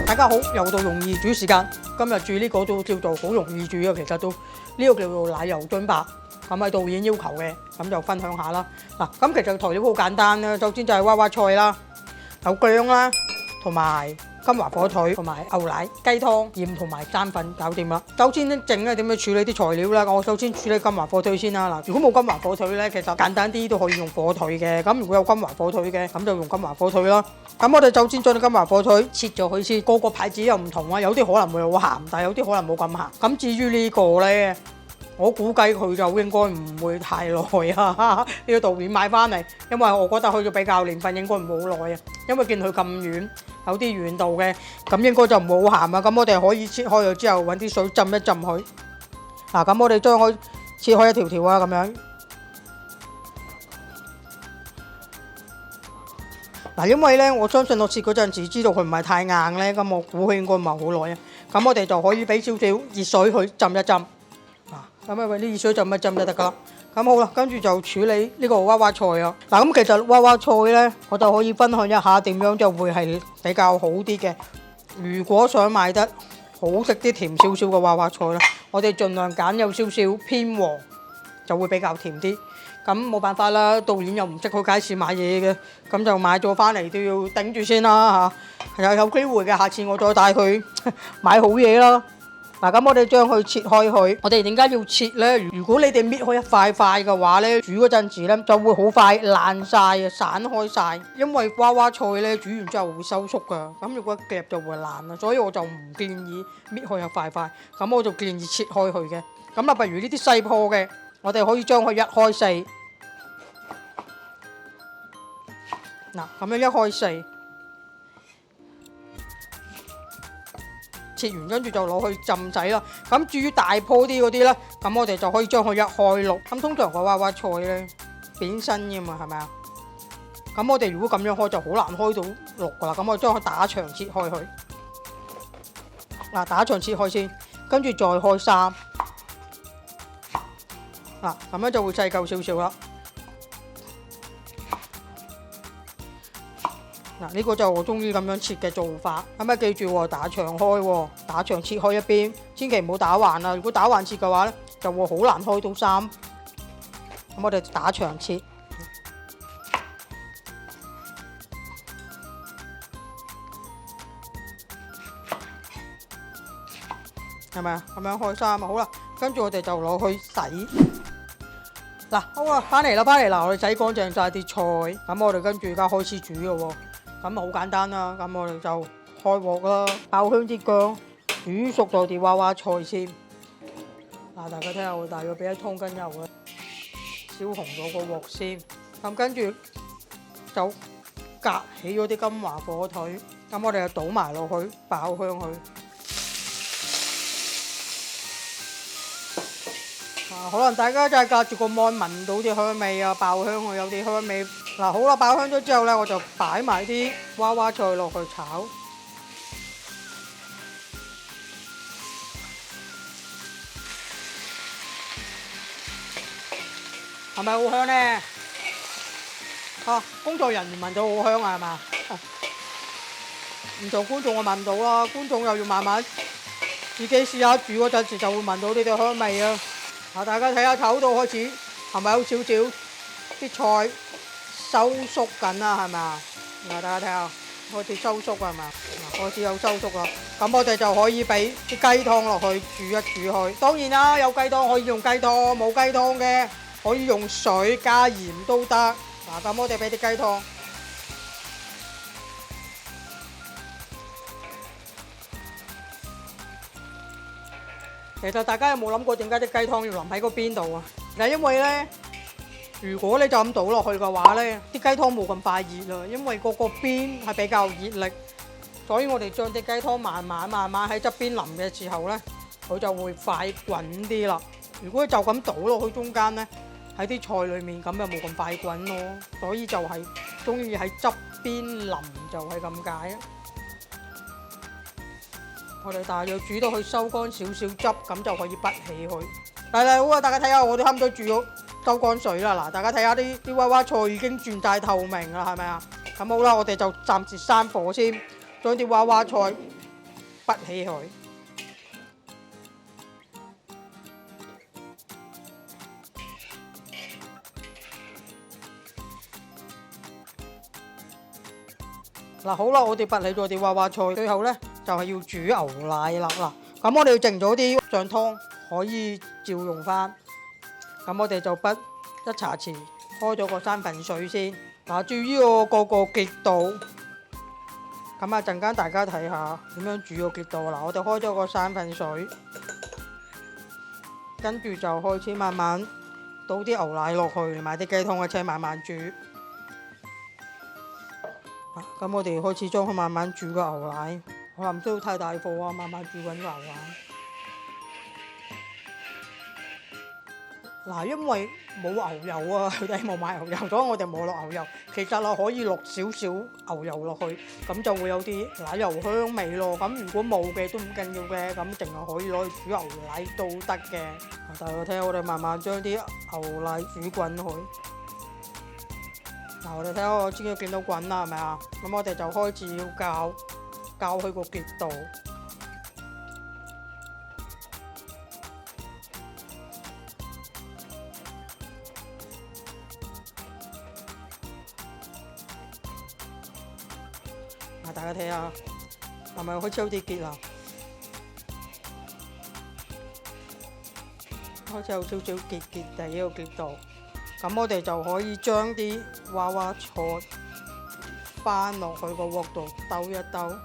大家好，又到容易煮時間。今日煮呢個都叫做好容易煮啊，其實都呢個叫做奶油津白，咁係導演要求嘅，咁就分享下啦。嗱，咁其實材料好簡單啦，首先就係娃娃菜啦、有薑啦，同埋金華火腿同埋牛奶、雞湯、鹽同埋生粉，搞掂啦。首先咧整咧點樣處理啲材料啦？我首先處理金華火腿先啦。嗱，如果冇金華火腿咧，其實簡單啲都可以用火腿嘅。咁如果有金華火腿嘅，咁就用金華火腿啦。咁我哋首先將啲金華火腿切咗佢先，個牌子又唔同啊，有啲可能會好鹹，但係有啲可能冇咁鹹。咁至於呢個咧，我估計佢就應該唔會太耐啊！呢個導演買翻嚟，因為我覺得去咗比較年份應該唔會好耐啊，因為見佢咁軟，有啲軟度嘅，咁應該就唔會好鹹啊。咁我哋可以切開咗之後揾啲水浸一浸佢。嗱，咁我哋將佢切開一條條啊，咁樣。嗱，因為咧，我相信我切嗰陣時知道佢唔係太硬咧，咁我估佢應該唔係好耐啊。咁我哋就可以俾少少熱水去浸一浸。咁啊，啲熱水浸一浸就得噶啦。咁好啦，跟住就處理呢個娃娃菜啊。嗱，咁其實娃娃菜咧，我就可以分享一下點樣就會係比較好啲嘅。如果想買得好食啲甜少少嘅娃娃菜啦，我哋盡量揀有少少偏黃，就會比較甜啲。咁冇辦法啦，導演又唔識去街市買嘢嘅，咁就買咗翻嚟都要頂住先啦嚇。有機會嘅，下次我再帶佢買好嘢啦。嗱，咁我哋將佢切開佢。我哋點解要切呢？如果你哋搣開一塊塊嘅話呢，煮嗰陣時呢就會好快爛晒啊，散開晒。因為娃娃菜呢煮完之後會收縮㗎，咁如果夾就會爛啦，所以我就唔建議搣開一塊塊。咁我就建議切開佢嘅。咁啊，不如呢啲細破嘅，我哋可以將佢一開四。嗱，咁樣一開四。切完跟住就攞去浸仔啦。咁至於大棵啲嗰啲呢，咁我哋就可以將佢一開六。咁通常個娃娃菜呢，扁身嘅嘛，係咪啊？咁我哋如果咁樣開就好難開到六噶啦。咁我將佢打長切開佢。嗱，打長切開先，跟住再開三。嗱，咁樣就會細夠少少啦。嗱，呢個就我中意咁樣切嘅做法，咁啊記住喎，打長開喎，打長切開一邊，千祈唔好打橫啊！如果打橫切嘅話呢，就會好難開到三。咁我哋打長切，係咪啊？咁樣開三啊，好啦，跟住我哋就攞去洗。嗱，好啦，翻嚟啦，我哋洗乾淨晒啲菜，咁我哋跟住而家開始煮咯喎。咁好簡單啦，咁我哋就開鑊啦，爆香啲薑，煮熟咗啲娃娃菜先。嗱，大家睇下，我大約俾一湯羹油啦，燒紅咗個鑊先。咁跟住就隔起咗啲金華火腿，咁我哋就倒埋落去，爆香佢。可能大家真係隔住個芒聞到啲香味啊，爆香佢有啲香味。嗱，好啦，爆香咗之後呢，我就擺埋啲娃娃菜落去炒，係咪好香呢？工作人員聞到好香啊，係嘛？唔做觀眾我聞唔到啦，觀眾又要慢慢自己試下煮嗰陣時就會聞到呢啲香味啊！大家睇下炒到開始係咪有少少啲菜收縮緊啦？係咪啊？大家睇下開始收縮係咪啊？開始有收縮啦。咁我哋就可以俾啲雞湯落去煮一煮佢。當然啦，有雞湯可以用雞湯，冇雞湯嘅可以用水加鹽都得。咁我哋俾啲雞湯。其實大家有冇諗過點解啲雞湯要淋喺個邊度啊？嗱，因為呢，如果你就咁倒落去嘅話呢，啲雞湯冇咁快熱啦，因為個邊係比較熱力，所以我哋將啲雞湯慢慢喺側邊淋嘅時候呢，佢就會快滾啲啦。如果就咁倒落去中間呢，喺啲菜裡面咁就冇咁快滾咯，所以就係中意喺側邊淋就係咁解啊。我哋大約煮到佢收乾少少汁，咁就可以拔起佢。好啊，大家睇下我哋差唔多煮咗收乾水啦。嗱，大家睇下啲娃娃菜已經轉晒透明啦，係咪啊？咁好啦，我哋就暫時閂火先，將啲娃娃菜拔起佢。嗱好啦，我哋拔起咗啲娃娃菜，最後咧就係要煮牛奶啦。嗱，咁我哋剩咗啲醬湯可以照用翻。咁我哋就滗1茶匙，開咗個生粉水先。嗱，至於個結度，咁啊陣間大家睇下點樣煮個結度。嗱，我哋開咗個生粉水，跟住就開始慢慢倒啲牛奶落去，買啲雞湯嘅車慢慢煮。咁我哋開始將佢慢慢煮個牛奶，可能唔需要太大火啊，慢慢煮滾個牛奶。嗱，因為冇牛油啊，佢哋冇買牛油，所以我哋冇落牛油。其實我可以落少少牛油落去，咁就會有啲奶油香味咯。咁如果冇嘅都唔緊要嘅，咁淨係可以攞去煮牛奶都得嘅。大家睇下，我哋慢慢將啲牛奶煮滾佢。嗱，我哋睇下我先見到滾啦，係咪啊？咁我哋就開始要攪佢個結度。嗱，大家睇下，係咪開始有啲結啦？開始有少少結地呢個結度。咁我哋就可以將啲娃娃菜翻落去個鑊度兜一兜。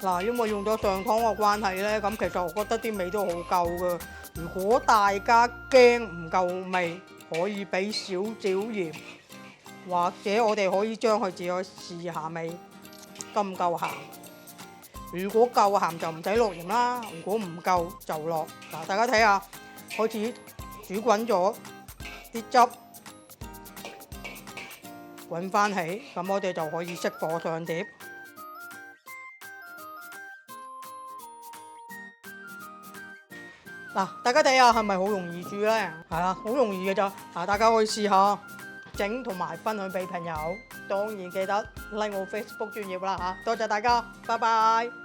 嗱，因為用咗上湯嘅關係咧，咁其實我覺得啲味都好夠㗎。如果大家驚唔夠味，可以俾少少鹽，或者我哋可以將佢自己試下味，夠唔夠鹹？如果夠鹹就唔使落鹽啦，如果唔夠就落。嗱，大家睇下，開始煮滾咗啲汁，滾翻起，咁我哋就可以熄火上碟。嗱，大家睇下係咪好容易煮呢？係啊，好容易嘅咋。嗱，大家可以試下整同埋分享俾朋友。當然記得 like 我 Facebook 專頁啦嚇，多謝大家，拜拜。